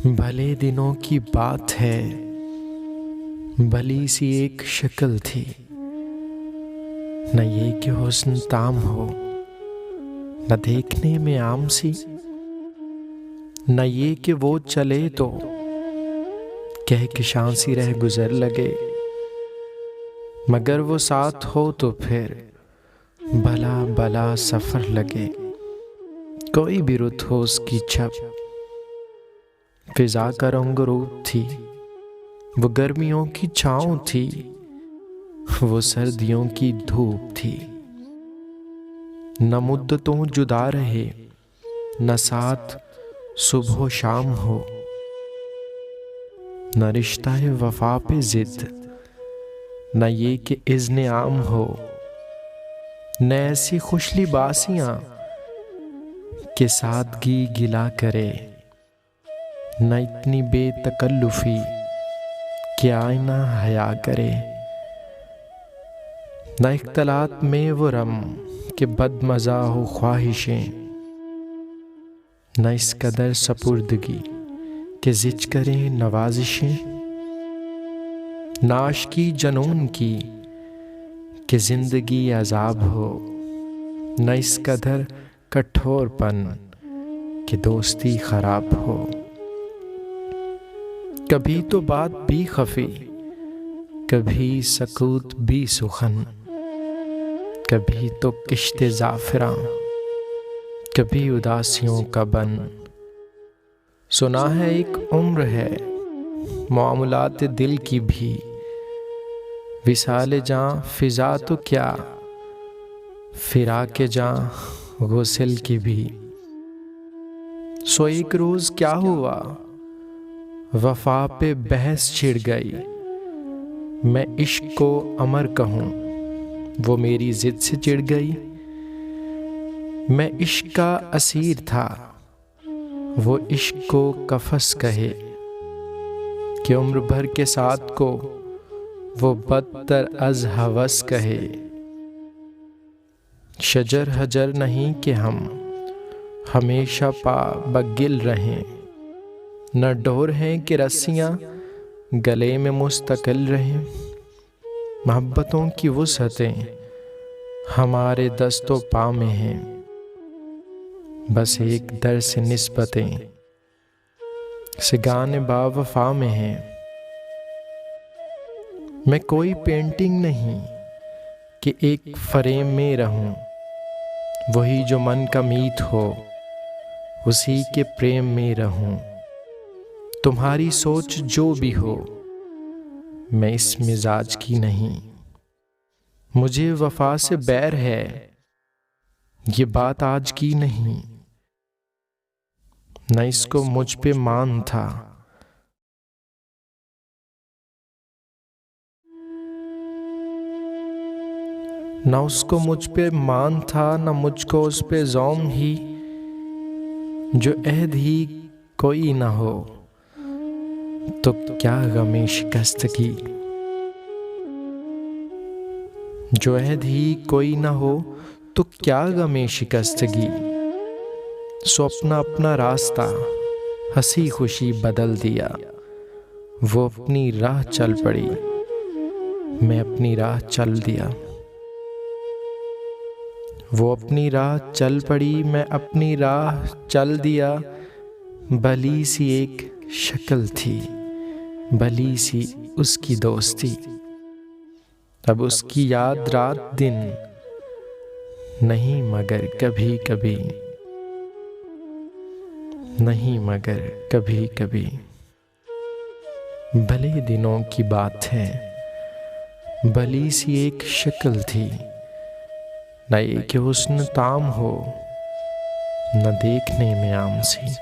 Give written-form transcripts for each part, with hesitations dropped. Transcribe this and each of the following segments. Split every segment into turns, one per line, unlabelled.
भले दिनों की बात है, भली सी एक शक्ल थी। न ये कि हुस्न ताम हो, न देखने में आम सी। न ये कि वो चले तो कह के शांसी रह गुजर लगे। मगर वो साथ हो तो फिर भला भला सफर लगे। कोई भी रुत हो उसकी छप, फिजा का रंग रूप थी। वो गर्मियों की छाँव थी, वो सर्दियों की धूप थी। न मुद्दतों जुदा रहे, न साथ सुबह शाम हो। न रिश्ता है वफा पे जिद, न ये कि इज़्ने आम हो। न ऐसी खुशली बासियां के सादगी गिला करे। न इतनी बेतकल्लुफी कि आईना हया करे। न इख्तलात में वो रम के बदमज़ा हो ख्वाहिशें। न इस कदर सपुर्दगी के जिच करें नवाजिशें। नाश की जनून की कि जिंदगी अजाब हो। न इस कदर कठोरपन कि दोस्ती खराब हो। कभी तो बात भी खफी, कभी सकूत भी सुखन। कभी तो किश्ते जाफरां, कभी उदासियों का बन। सुना है एक उम्र है मामूलात दिल की भी। विसाले जां फिजा तो क्या, फिराके जां गुस्ल की भी। सो एक रोज क्या हुआ, वफा पे बहस छिड़ गई। मैं इश्क को अमर कहूं, वो मेरी जिद से चिढ़ गई। मैं इश्क का असीर था, वो इश्क को कफस कहे। कि उम्र भर के साथ को वो बदतर अज हवस कहे। शजर हजर नहीं कि हम हमेशा पा बगिल रहें। न डोर हैं कि रस्सियां गले में मुस्तकिल रहें। मोहब्बतों की वुसअतें हमारे दस्तों पा में हैं। बस एक दर से निस्बतें सिगाने बावफा में हैं। मैं कोई पेंटिंग नहीं कि एक फ्रेम में रहूं। वही जो मन का मीत हो, उसी के प्रेम में रहूं। तुम्हारी सोच जो भी हो, मैं इस मिजाज की नहीं। मुझे वफा से बैर है, ये बात आज की नहीं। न इसको मुझ पे मान था, न उसको मुझ पे मान था। न मुझको उस पे ज़ौम ही। जो अहद ही कोई ना हो तो क्या गमे शिकस्त की। जो अहद ही कोई ना हो तो क्या गमे शिकस्तगी। सो अपना अपना रास्ता हंसी खुशी बदल दिया। वो अपनी राह चल पड़ी, मैं अपनी राह चल दिया। वो अपनी राह चल पड़ी, मैं अपनी राह चल दिया। भली सी एक शक्ल थी, भली सी उसकी दोस्ती। अब उसकी याद रात दिन नहीं मगर कभी कभी। नहीं मगर कभी कभी। भले दिनों की बात है, भली सी एक शक्ल थी। न ये कि हुस्न ताम हो, न देखने में आम सी।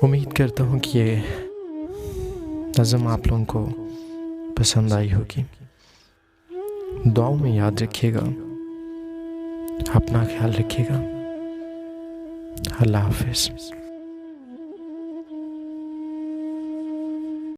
उम्मीद करता हूँ कि ये नज़म आप लोगों को पसंद आई होगी। दुआओं में याद रखिएगा, अपना ख्याल रखिएगा। अल्लाह हाफ़िज़।